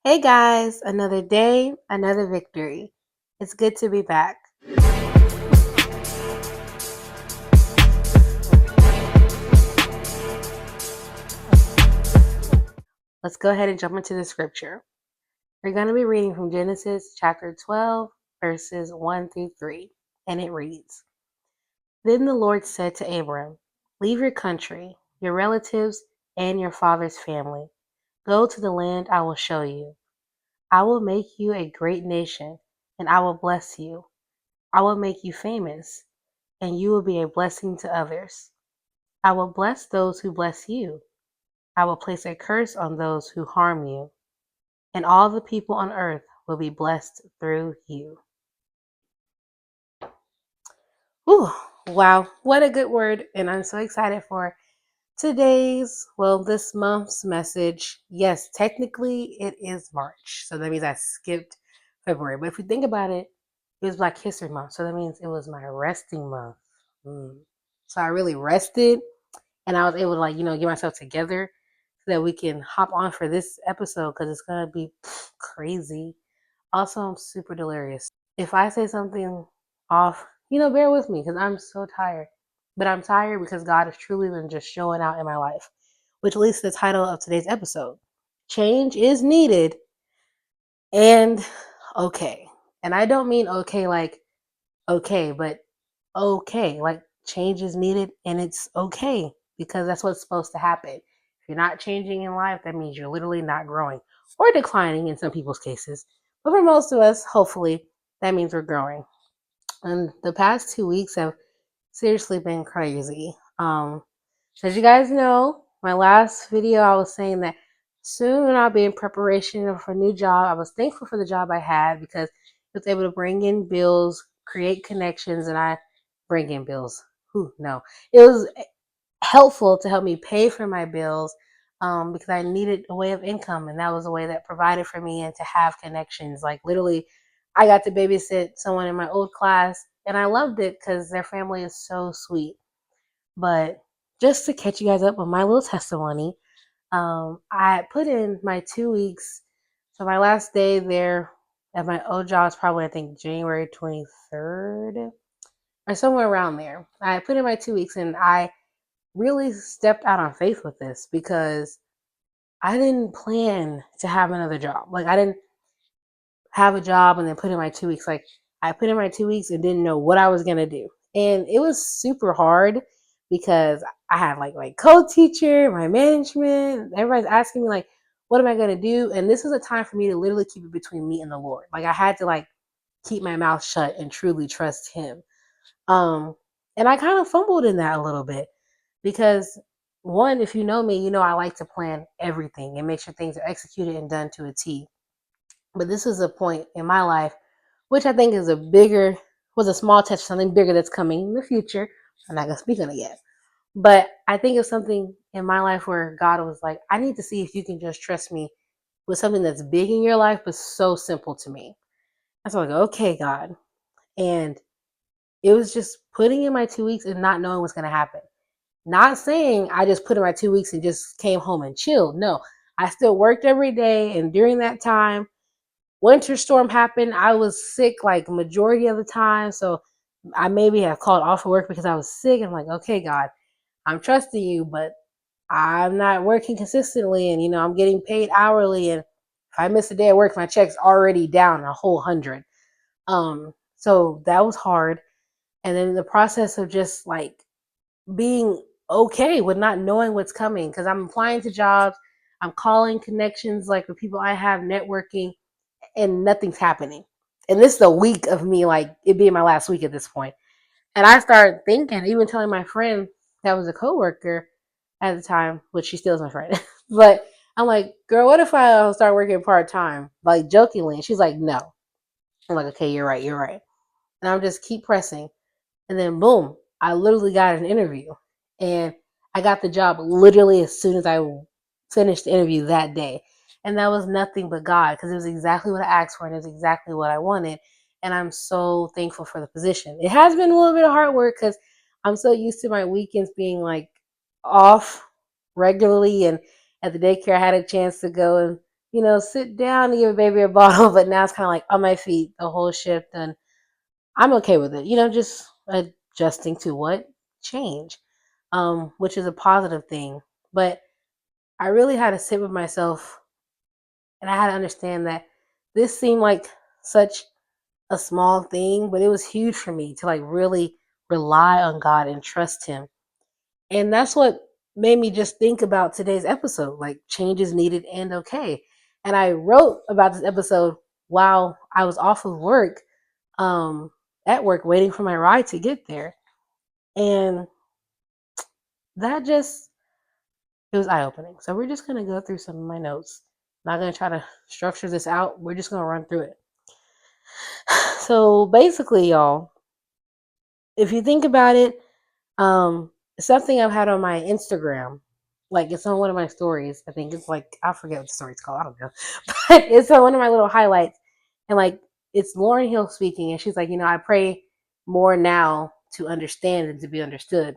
Hey guys, another day, another victory. It's good to be back. Let's go ahead and jump into the scripture. We're going to be reading from Genesis chapter 12, verses 1 through 3, and it reads: Then the Lord said to Abram, Leave your country, your relatives, and your father's family. Go to the land I will show you. I will make you a great nation, and I will bless you. I will make you famous, and you will be a blessing to others. I will bless those who bless you. I will place a curse on those who harm you, and all the people on earth will be blessed through you. Ooh, wow, what a good word. And I'm so excited for this month's message. Yes, technically it is March. So that means I skipped February. But if you think about it, it was Black History Month. So that means it was my resting month. So I really rested and I was able to get myself together so that we can hop on for this episode because it's gonna be crazy. Also, I'm super delirious. If I say something off, bear with me because I'm so tired. But I'm tired because God has truly been just showing out in my life, which leads to the title of today's episode. Change is needed and okay. And I don't mean okay like okay, but okay. Like change is needed and it's okay because that's what's supposed to happen. If you're not changing in life, that means you're literally not growing or declining in some people's cases. But for most of us, hopefully, that means we're growing. And the past 2 weeks have seriously been crazy. As you guys know, my last video, I was saying that soon I'll be in preparation for a new job. I was thankful for the job I had because it was able to bring in bills, create connections, and I bring in bills. No, it was helpful to help me pay for my bills because I needed a way of income, and that was a way that provided for me and to have connections. Like literally, I got to babysit someone in my old class, and I loved it because their family is so sweet. But just to catch you guys up on my little testimony, I put in my 2 weeks. So my last day there at my old job was probably I think January 23rd or somewhere around there. I put in my 2 weeks, and I really stepped out on faith with this because I didn't plan to have another job. Like I didn't have a job and then put in my 2 weeks. Like I put in my 2 weeks and didn't know what I was gonna do. And it was super hard because I had like my co-teacher, my management, everybody's asking me like, what am I gonna do? And this was a time for me to literally keep it between me and the Lord. Like I had to like keep my mouth shut and truly trust him. Um, and I kind of fumbled in that a little bit because one, if you know me, you know I like to plan everything and make sure things are executed and done to a T. But this is a point in my life, which I think was a small test for something bigger that's coming in the future. I'm not gonna speak on it yet. But I think of something in my life where God was like, I need to see if you can just trust me with something that's big in your life, but so simple to me. And so I go, okay, God. And it was just putting in my 2 weeks and not knowing what's gonna happen. Not saying I just put in my 2 weeks and just came home and chilled. No, I still worked every day. And during that time, winter storm happened. I was sick like majority of the time. So I maybe have called off of work because I was sick. I'm like, okay, God, I'm trusting you, but I'm not working consistently. And, I'm getting paid hourly. And if I miss a day at work, my check's already down a whole 100. So that was hard. And then the process of just like being okay with not knowing what's coming because I'm applying to jobs, I'm calling connections like with people I have networking, and nothing's happening. And this is a week of me like it being my last week at this point. And I started thinking, even telling my friend that was a coworker at the time, which she still is my friend, but I'm like, girl, what if I start working part time, like jokingly? And she's like, no. I'm like, okay, you're right. And I'm just keep pressing. And then boom, I literally got an interview. And I got the job literally as soon as I finished the interview that day. And that was nothing but God because it was exactly what I asked for and it was exactly what I wanted. And I'm so thankful for the position. It has been a little bit of hard work because I'm so used to my weekends being like off regularly. And at the daycare, I had a chance to go and sit down and give a baby a bottle, but now it's kind of like on my feet, the whole shift, and I'm okay with it. Just adjusting to what change, which is a positive thing. But I really had to sit with myself, and I had to understand that this seemed like such a small thing, but it was huge for me to like really rely on God and trust Him. And that's what made me just think about today's episode, like change is needed and okay. And I wrote about this episode while I was off of work, um, at work, waiting for my ride to get there. And that just, it was eye opening. So we're just going to go through some of my notes. Not going to try to structure this out. We're just going to run through it. So basically, y'all, if you think about it, something I've had on my Instagram, like it's on one of my stories. I think it's like, I forget what the story's called. I don't know, but it's on one of my little highlights, and like it's Lauryn Hill speaking, and she's like, I pray more now to understand than to be understood.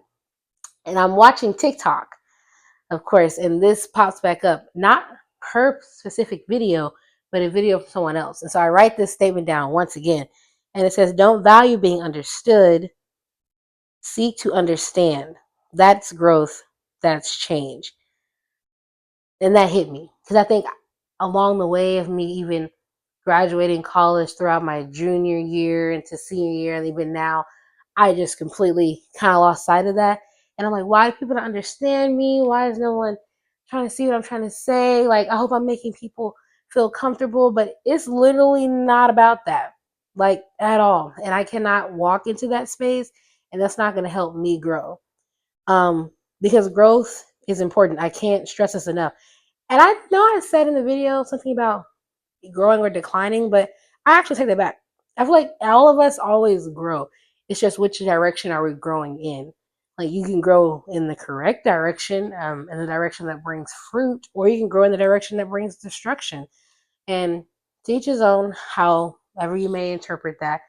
And I'm watching TikTok, of course, and this pops back up, not her specific video, but a video from someone else. And so I write this statement down once again, and it says, "Don't value being understood. Seek to understand." That's growth. That's change. And that hit me because I think along the way of me even graduating college throughout my junior year into senior year, and even now, I just completely kind of lost sight of that. And I'm like, why do people not understand me? Why is no one trying to see what I'm trying to say? Like, I hope I'm making people feel comfortable, but it's literally not about that, like at all. And I cannot walk into that space, and that's not going to help me grow. Um, because growth is important. I can't stress this enough. And I know I said in the video something about growing or declining, but I actually take that back. I feel like all of us always grow. It's just which direction are we growing in? Like you can grow in the correct direction, in the direction that brings fruit, or you can grow in the direction that brings destruction. And to each his own, however you may interpret that.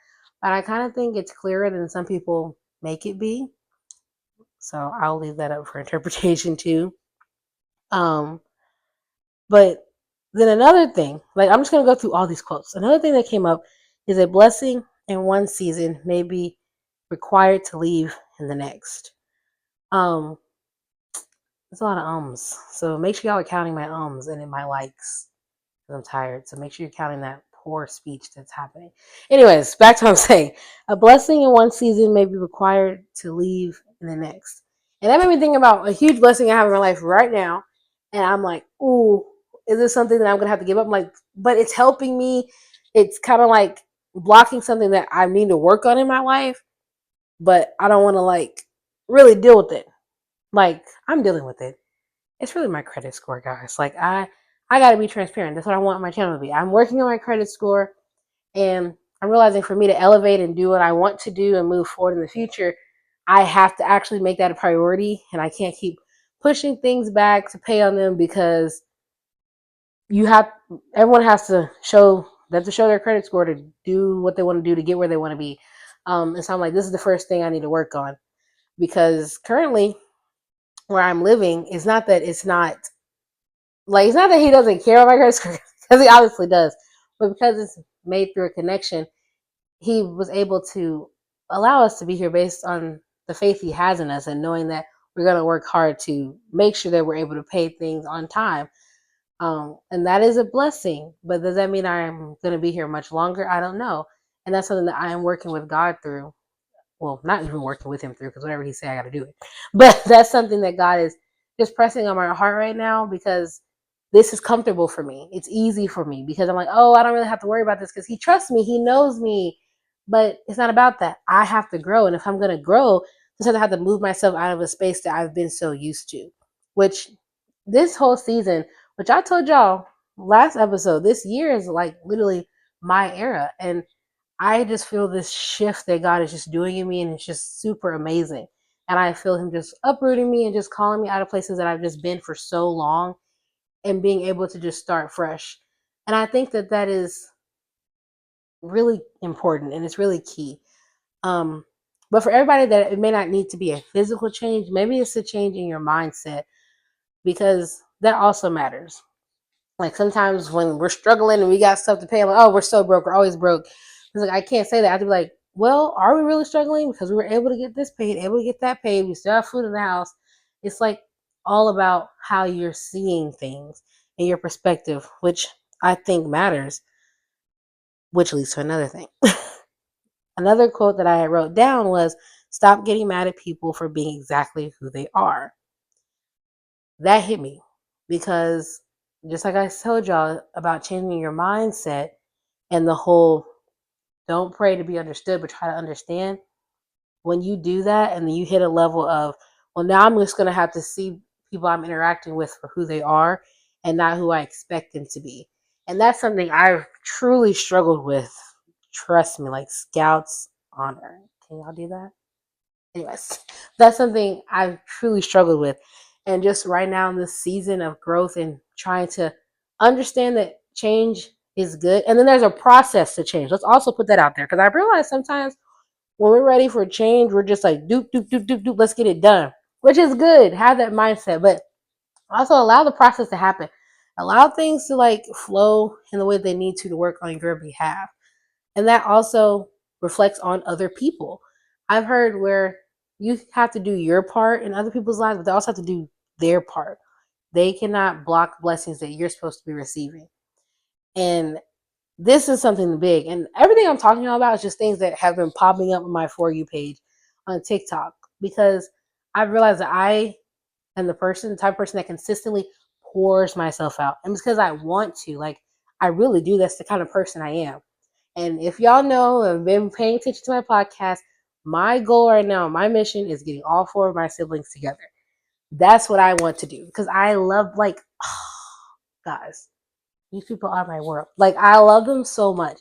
But I kind of think it's clearer than some people make it be. So I'll leave that up for interpretation too. Um, but then another thing, like I'm just gonna go through all these quotes. Another thing that came up is a blessing in one season may be required to leave in the next. Um, there's a lot of ums. So make sure y'all are counting my ums and in my likes. I'm tired. So make sure you're counting that poor speech that's happening. Anyways, back to what I'm saying. A blessing in one season may be required to leave in the next. And that made me think about a huge blessing I have in my life right now. And I'm like, ooh, is this something that I'm going to have to give up? I'm like, but it's helping me. It's kind of like blocking something that I need to work on in my life, but I don't want to like really deal with it. Like, I'm dealing with it. It's really my credit score, guys. Like I gotta be transparent. That's what I want my channel to be. I'm working on my credit score, and I'm realizing for me to elevate and do what I want to do and move forward in the future, I have to actually make that a priority, and I can't keep pushing things back to pay on them because you have everyone has to show their credit score to do what they want to do to get where they want to be. And so I'm like, this is the first thing I need to work on because currently where I'm living is not that it's not like it's not that he doesn't care about my credit score because he obviously does, but because it's made through a connection, he was able to allow us to be here based on the faith he has in us and knowing that we're going to work hard to make sure that we're able to pay things on time. And that is a blessing. But does that mean I'm going to be here much longer? I don't know. And that's something that I am working with God through. Well, not even working with him through because whatever he say, I got to do it. But that's something that God is just pressing on my heart right now because this is comfortable for me. It's easy for me because I'm like, oh, I don't really have to worry about this because he trusts me. He knows me. But it's not about that. I have to grow. And if I'm going to grow, sometimes I have to move myself out of a space that I've been so used to, which this whole season, which I told y'all last episode, this year is like literally my era. And I just feel this shift that God is just doing in me, and it's just super amazing. And I feel Him just uprooting me and just calling me out of places that I've just been for so long and being able to just start fresh. And I think that that is really important and it's really key. Um, but for everybody that it may not need to be a physical change, maybe it's a change in your mindset because that also matters. Like sometimes when we're struggling and we got stuff to pay, I'm like, oh, we're so broke, we're always broke. It's like I can't say that. I have to be like, well, are we really struggling? Because we were able to get this paid, able to get that paid, we still have food in the house. It's like all about how you're seeing things and your perspective, which I think matters, which leads to another thing. Another quote that I wrote down was stop getting mad at people for being exactly who they are. That hit me because just like I told y'all about changing your mindset and the whole don't pray to be understood, but try to understand. When you do that and then you hit a level of, well, now I'm just going to have to see people I'm interacting with for who they are and not who I expect them to be. And that's something I've truly struggled with. Trust me, like Scouts honor. Can y'all do that? Anyways, that's something I've truly struggled with. And just right now in this season of growth and trying to understand that change is good. And then there's a process to change. Let's also put that out there because I realize sometimes when we're ready for change, we're just like, doop, doop, doop, doop, doop, let's get it done, which is good. Have that mindset, but also allow the process to happen. Allow things to like flow in the way they need to work on your behalf. And that also reflects on other people. I've heard where you have to do your part in other people's lives, but they also have to do their part. They cannot block blessings that you're supposed to be receiving. And this is something big. And everything I'm talking about is just things that have been popping up on my For You page on TikTok because I've realized that I am the type of person that consistently pours myself out. And because I want to, like, I really do. That's the kind of person I am. And if y'all know and have been paying attention to my podcast, my goal right now, my mission is getting all four of my siblings together. That's what I want to do because I love, like, guys, these people are my world. Like, I love them so much.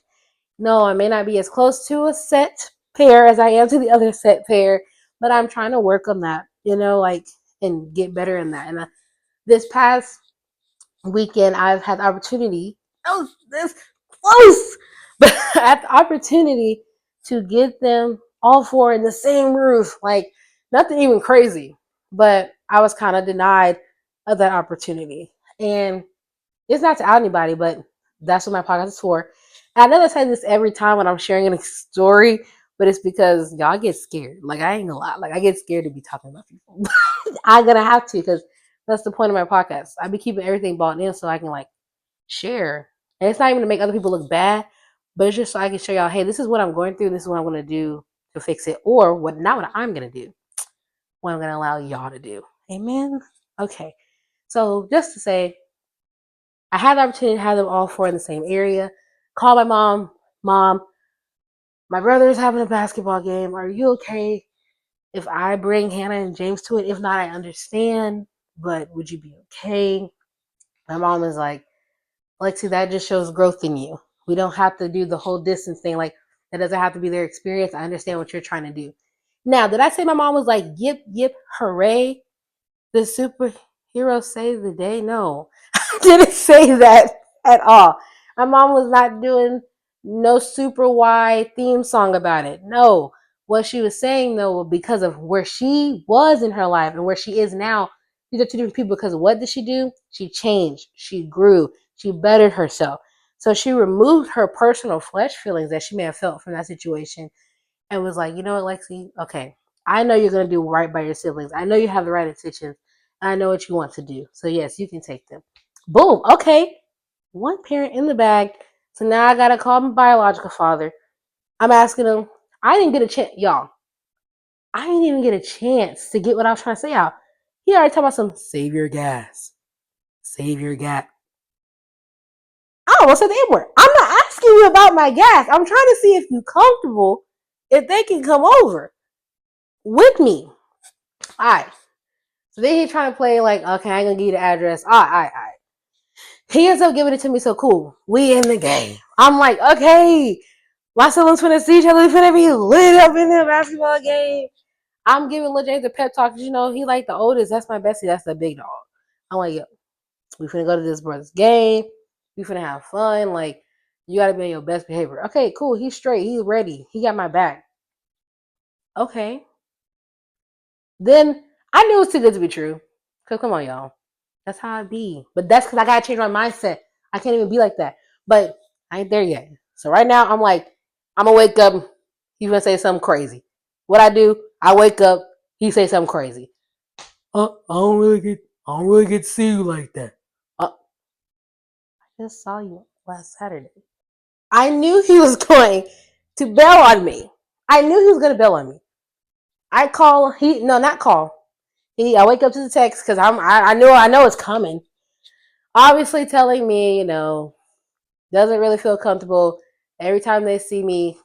No, I may not be as close to a set pair as I am to the other set pair, but I'm trying to work on that, like, and get better in that. And this past weekend, I've had the opportunity, oh, this close, but I had the opportunity to get them all four in the same roof. Like, nothing even crazy, but I was kind of denied of that opportunity. And it's not to out anybody, but that's what my podcast is for. And I know I say this every time when I'm sharing a story, but it's because y'all get scared. Like, I ain't gonna lie. Like, I get scared to be talking about people. I'm gonna have to because that's the point of my podcast. I be keeping everything bought in so I can like share. And it's not even to make other people look bad, but it's just so I can show y'all, hey, this is what I'm going through. This is what I'm gonna do to fix it, or not what I'm gonna do. What I'm gonna allow y'all to do. Amen. Okay. So just to say, I had the opportunity to have them all four in the same area. Call my mom. Mom, my brother is having a basketball game. Are you okay if I bring Hannah and James to it? If not, I understand. But would you be okay? My mom is like, Lexi, that just shows growth in you. We don't have to do the whole distance thing. Like, that doesn't have to be their experience. I understand what you're trying to do. Now, did I say my mom was like, yip, yip, hooray? The superhero saved the day? No, I didn't say that at all. My mom was not doing no super wide theme song about it. No, what she was saying though, because of where she was in her life and where she is now, these are two different people. Because what did she do? She changed, she grew, she bettered herself. So she removed her personal flesh feelings that she may have felt from that situation and was like, you know what, Lexi? Okay, I know you're going to do right by your siblings. I know you have the right intentions. I know what you want to do. So, yes, you can take them. Boom. Okay. One parent in the bag. So now I got to call my biological father. I'm asking him. I didn't get a chance. Y'all, I didn't even get a chance to get what I was trying to say out. He already talking about some save your gas. Save your gas. I almost said the N word. I'm not asking you about my gas. I'm trying to see if you're comfortable, if they can come over with me. All right. So then he trying to play like, okay, I ain't gonna give you the address. All right. He ends up giving it to me. So cool. We in the game. I'm like, okay, my siblings finna see each other. We finna be lit up in the basketball game. I'm giving Lil James a pep talk. You know, he like the oldest. That's my bestie. That's the big dog. I'm like, yo, we finna go to this brother's game. We finna have fun. Like, you gotta be on your best behavior. Okay, cool. He's straight. He's ready. He got my back. Okay. Then I knew it was too good to be true. Cause come on, y'all. That's how I be. But that's because I gotta change my mindset. I can't even be like that. But I ain't there yet. So right now I'm like, I'm gonna wake up. He's gonna say something crazy. What I do? I wake up. He say something crazy. I don't really get to see you like that. I just saw you last Saturday. I knew he was going to bail on me. I knew he was going to bail on me. I call. Not call. I wake up to the text because I know it's coming. Obviously, telling me, doesn't really feel comfortable. Every time they see me,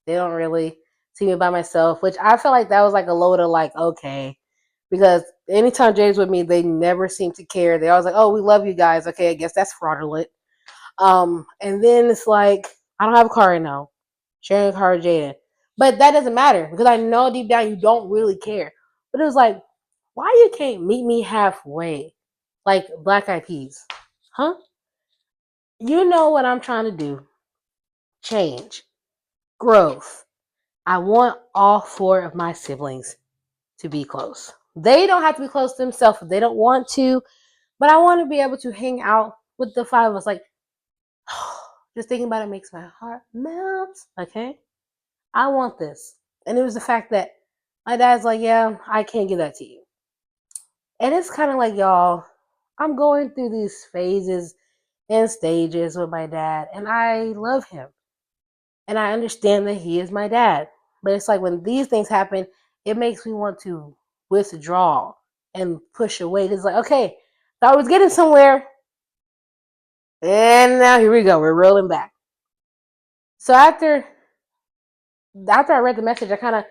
they don't really see me by myself, which I feel like that was like a load of like, okay. Because anytime Jay's with me, they never seem to care. They always like, oh, we love you guys. Okay, I guess that's fraudulent. And then it's like, I don't have a car right now. Sharing a car with Jaden. But that doesn't matter because I know deep down you don't really care. But it was like, why you can't meet me halfway? Like Black Eyed Peas. Huh? You know what I'm trying to do. Change. Growth. I want all four of my siblings to be close. They don't have to be close to themselves if they don't want to, but I want to be able to hang out with the five of us. Like, just thinking about it makes my heart melt. Okay? I want this. And it was the fact that my dad's like, yeah, I can't give that to you. And it's kind of like, y'all, I'm going through these phases and stages with my dad, and I love him. And I understand that he is my dad. But it's like when these things happen, it makes me want to withdraw and push away. It's like, okay, thought I was getting somewhere. And now here we go. We're rolling back. So after I read the message, I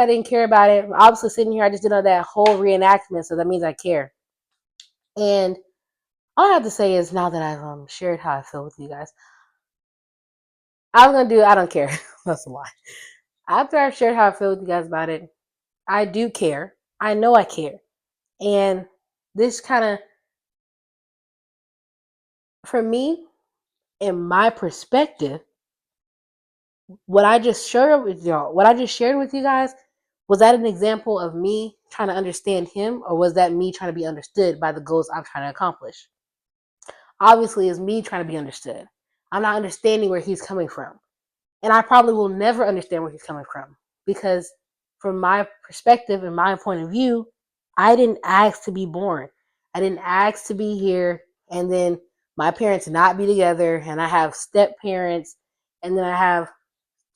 didn't care about it. Obviously, sitting here, I just did all that whole reenactment, so that means I care. And all I have to say is, now that I've shared how I feel with you guys, I don't care. That's a lie. After I've shared how I feel with you guys about it, I do care. I know I care. And this kind of, for me, in my perspective, what I just shared with you guys, was that an example of me trying to understand him, or was that me trying to be understood by the goals I'm trying to accomplish? Obviously, it's me trying to be understood. I'm not understanding where he's coming from. And I probably will never understand where he's coming from because, from my perspective and my point of view, I didn't ask to be born. I didn't ask to be here, and then my parents not be together, and I have step parents, and then I have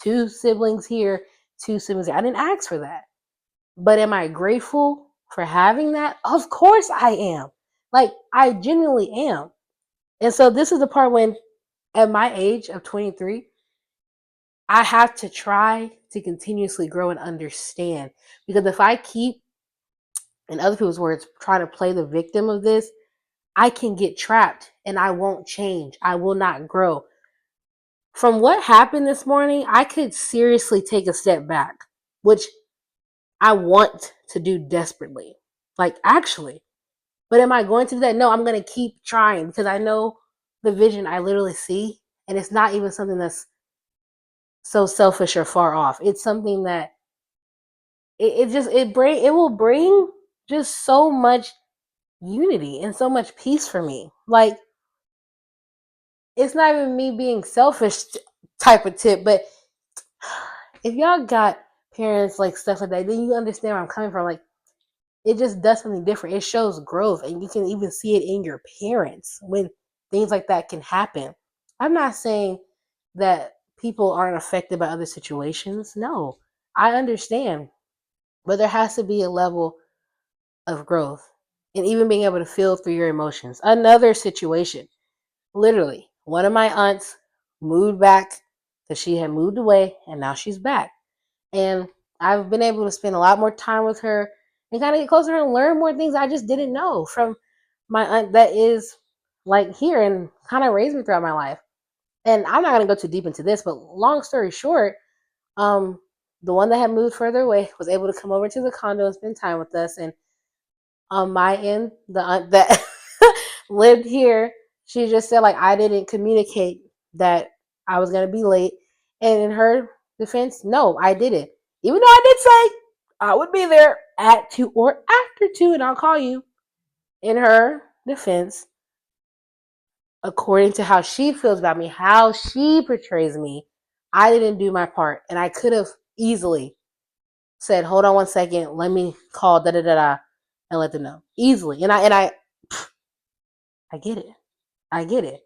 two siblings here, two siblings here. I didn't ask for that. But am I grateful for having that? Of course I am. Like, I genuinely am. And so this is the part when, at my age of 23, I have to try to continuously grow and understand. Because if I keep, in other people's words, trying to play the victim of this, I can get trapped and I won't change. I will not grow. From what happened this morning, I could seriously take a step back, which I want to do desperately. Like, actually. But am I going to do that? No, I'm going to keep trying because I know the vision I literally see. And it's not even something that's so selfish or far off. It's something that it will bring just so much unity and so much peace for me. Like, it's not even me being selfish type of tip, but if y'all got parents like stuff like that, then you understand where I'm coming from. Like, it just does something different. It shows growth, and you can even see it in your parents when things like that can happen. I'm not saying that people aren't affected by other situations. No, I understand. But there has to be a level of growth and even being able to feel through your emotions. Another situation, literally, one of my aunts moved back because she had moved away and now she's back. And I've been able to spend a lot more time with her and kind of get closer and learn more things I just didn't know from my aunt that is like here and kind of raised me throughout my life. And I'm not going to go too deep into this, but long story short, um, the one that had moved further away was able to come over to the condo and spend time with us. And on my end, the aunt that lived here, she just said like I didn't communicate that I was gonna be late. And in her defense, no, I didn't. Even though I did say I would be there at 2 or after 2 and I'll call you. In her defense, according to how she feels about me, how she portrays me, I didn't do my part. And I could have easily said, hold on one second, let me call da da da da and let them know. Easily. I get it. I get it.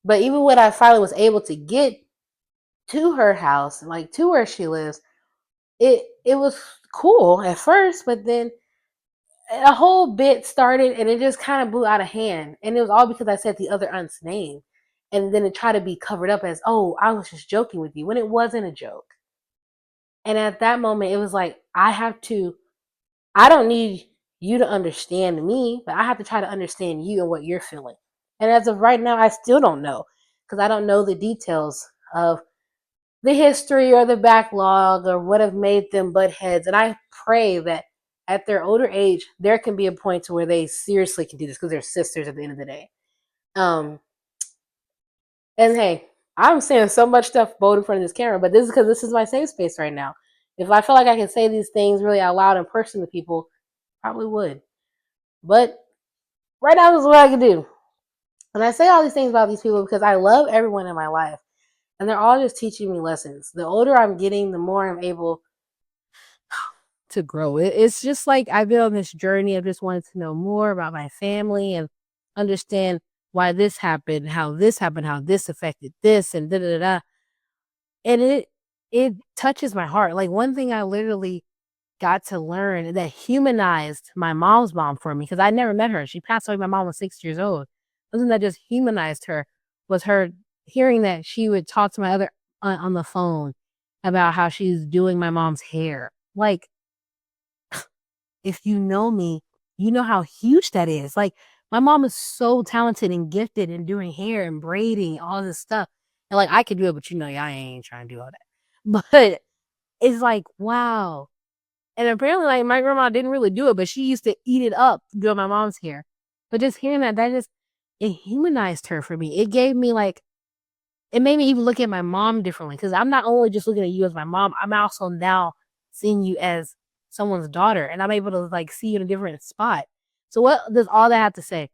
But even when I finally was able to get to her house, like to where she lives, it was cool at first, but then a whole bit started and it just kind of blew out of hand. And it was all because I said the other aunt's name. And then it tried to be covered up as, oh, I was just joking with you when it wasn't a joke. And at that moment, it was like, I don't need you to understand me, but I have to try to understand you and what you're feeling. And as of right now, I still don't know because I don't know the details of the history or the backlog or what have made them butt heads. And I pray that at their older age, there can be a point to where they seriously can do this because they're sisters at the end of the day. Um, and hey, I'm saying so much stuff bold in front of this camera, but this is because this is my safe space right now. If I feel like I can say these things really out loud in person to people, probably would. But right now, this is what I can do. And I say all these things about these people because I love everyone in my life. And they're all just teaching me lessons. The older I'm getting, the more I'm able to grow. It's just like I've been on this journey of just wanting to know more about my family and understand why this happened, how this happened, how this affected this, and da da da. And it touches my heart. Like one thing I literally got to learn that humanized my mom's mom for me because I never met her. She passed away. My mom was 6 years old. Something that just humanized her was her hearing that she would talk to my other aunt on the phone about how she's doing my mom's hair. Like, if you know me, you know how huge that is. Like, my mom is so talented and gifted in doing hair and braiding, all this stuff. And like, I could do it, but I ain't trying to do all that. But it's like, wow. And apparently, like, my grandma didn't really do it, but she used to eat it up doing my mom's hair. But just hearing it humanized her for me. It gave me, like, it made me even look at my mom differently. Because I'm not only just looking at you as my mom, I'm also now seeing you as someone's daughter. And I'm able to, like, see you in a different spot. So what does all that have to say?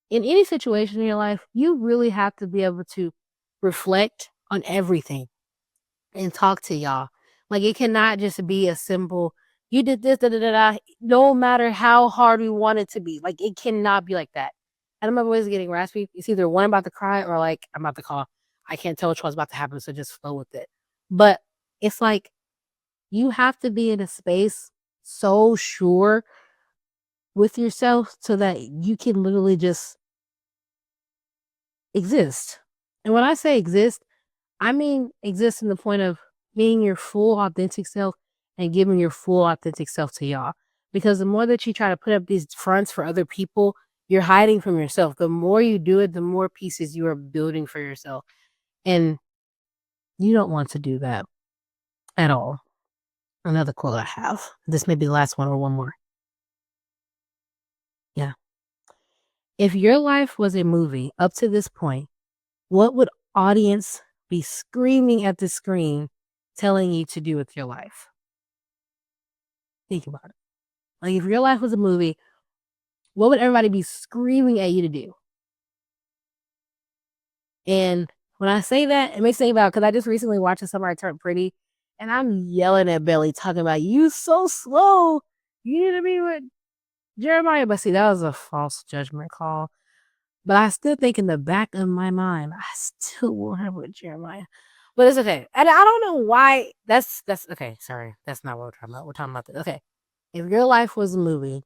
In any situation in your life, you really have to be able to reflect on everything and talk to y'all. Like, it cannot just be a simple, you did this, da da da da, no matter how hard we want it to be. Like, it cannot be like that. And I'm always getting raspy. It's either one, I'm about to cry, or like, I'm about to call. I can't tell which one's about to happen, so just flow with it. But it's like, you have to be in a space so sure with yourself so that you can literally just exist. And when I say exist, I mean exist in the point of being your full authentic self and giving your full authentic self to y'all. Because the more that you try to put up these fronts for other people, you're hiding from yourself. The more you do it, the more pieces you are building for yourself. And you don't want to do that at all. Another quote I have. This may be the last one or one more. Yeah. If your life was a movie up to this point, what would audience be screaming at the screen telling you to do with your life? Think about it. Like, if your life was a movie, what would everybody be screaming at you to do? And when I say that, it makes me think about, because I just recently watched Somebody Turned Pretty, and I'm yelling at Belly, talking about, you so slow. You need to be with Jeremiah. But see, that was a false judgment call. But I still think in the back of my mind, I still want her with Jeremiah. But it's okay. And I don't know why. That's okay. Sorry. That's not what we're talking about. We're talking about this. Okay. If your life was a movie,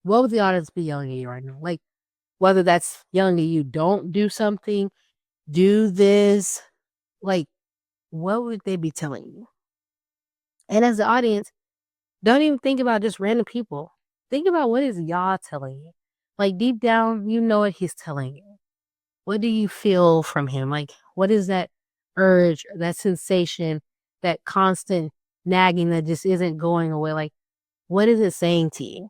what would the audience be yelling at you right now? Like, whether that's yelling at you, don't do something, do this. Like, what would they be telling you? And as the audience, don't even think about just random people. Think about what is y'all telling you. Like, deep down, you know what he's telling you. What do you feel from him? Like, what is that urge, that sensation, that constant nagging that just isn't going away? Like, what is it saying to you?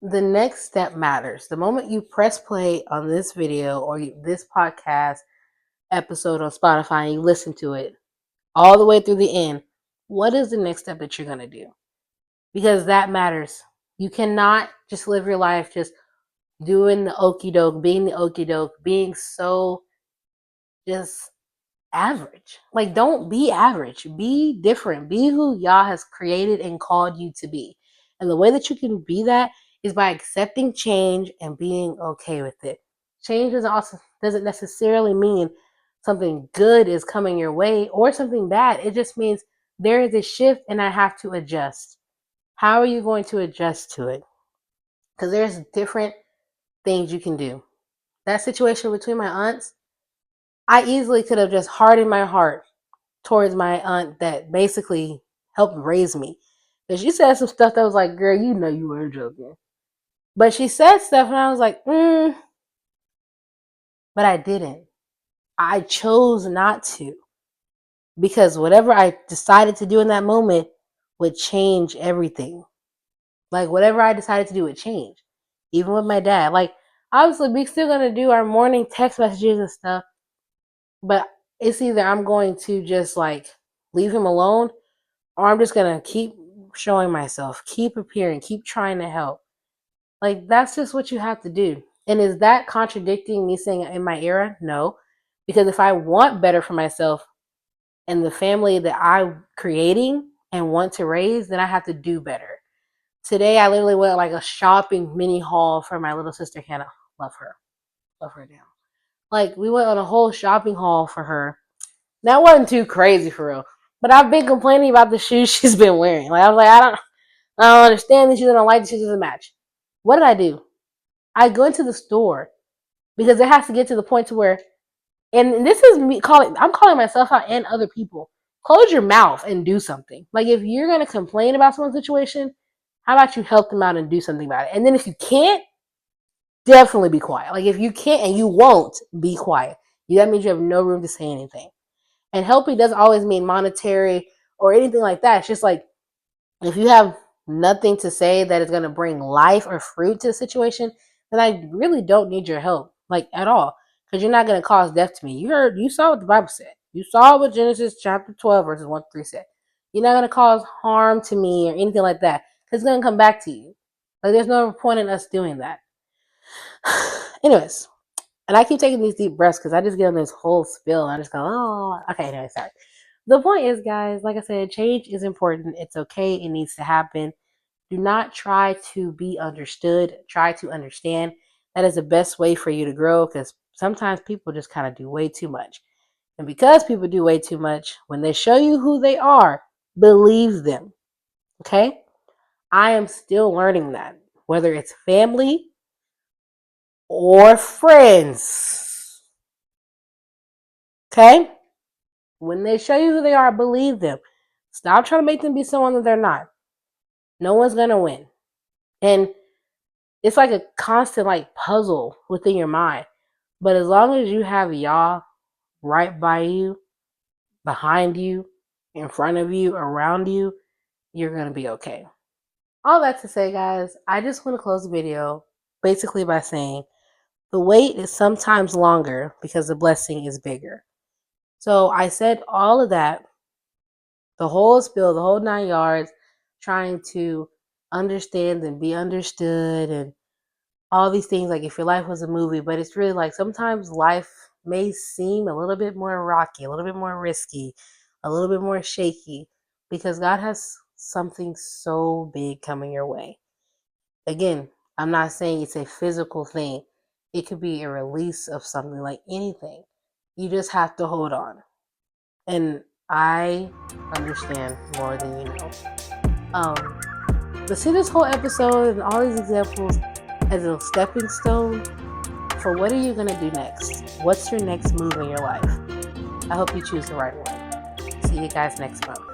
The next step matters. The moment you press play on this video or this podcast episode on Spotify and you listen to it all the way through the end, what is the next step that you're going to do? Because that matters You cannot just live your life just doing the okie doke, being the okie doke, being so just average. Like, don't be average. Be different. Be who Yah has created and called you to be. And the way that you can be that is by accepting change and being okay with it. Change doesn't necessarily mean something good is coming your way or something bad. It just means there is a shift and I have to adjust. How are you going to adjust to it? Because there's different things you can do. That situation between my aunts, I easily could have just hardened my heart towards my aunt that basically helped raise me. And she said some stuff that was like, girl, you know you weren't joking. But she said stuff and I was like, but I didn't. I chose not to. Because whatever I decided to do in that moment would change everything. Like whatever I decided to do would change. Even with my dad. Like, obviously we still gonna do our morning text messages and stuff. But it's either I'm going to just like leave him alone, or I'm just gonna keep showing myself, keep appearing, keep trying to help. Like that's just what you have to do. And is that contradicting me saying in my era? No. Because if I want better for myself and the family that I'm creating and want to raise, then I have to do better. Today I literally went like a shopping mini haul for my little sister Hannah. Love her. Love her down. Like we went on a whole shopping haul for her. That wasn't too crazy for real. But I've been complaining about the shoes she's been wearing. Like I was like, I don't understand these shoes. I don't like these shoes. Doesn't match. What did I do? I go into the store because it has to get to the point to where, and this is me calling. I'm calling myself out and other people. Close your mouth and do something. Like if you're gonna complain about someone's situation, how about you help them out and do something about it? And then if you can't, definitely be quiet. Like if you can't and you won't, be quiet. That means you have no room to say anything. And helping doesn't always mean monetary or anything like that. It's just like if you have nothing to say that is going to bring life or fruit to the situation, then I really don't need your help, like at all, because you're not going to cause death to me. You saw what the Bible said. You saw what Genesis chapter 12 verses 1 to 3 said. You're not going to cause harm to me or anything like that, because it's going to come back to you. Like there's no point in us doing that. Anyways, and I keep taking these deep breaths because I just get on this whole spill and I just go, oh, okay, anyway, sorry. The point is, guys, like I said, change is important. It's okay. It needs to happen. Do not try to be understood. Try to understand. That is the best way for you to grow because sometimes people just kind of do way too much. And because people do way too much, when they show you who they are, believe them. Okay? I am still learning that, whether it's family or friends. Okay? When they show you who they are, believe them. Stop trying to make them be someone that they're not. No one's going to win. And it's like a constant like puzzle within your mind. But as long as you have Yah right by you, behind you, in front of you, around you, you're going to be okay. All that to say, guys, I just want to close the video basically by saying the wait is sometimes longer because the blessing is bigger. So I said all of that, the whole spill, the whole 9 yards, trying to understand and be understood and all these things, like if your life was a movie, but it's really like sometimes life may seem a little bit more rocky, a little bit more risky, a little bit more shaky, because God has something so big coming your way. Again, I'm not saying it's a physical thing. It could be a release of something, like anything. You just have to hold on. And I understand more than you know. But see this whole episode and all these examples as a stepping stone for what are you going to do next? What's your next move in your life? I hope you choose the right one. See you guys next month.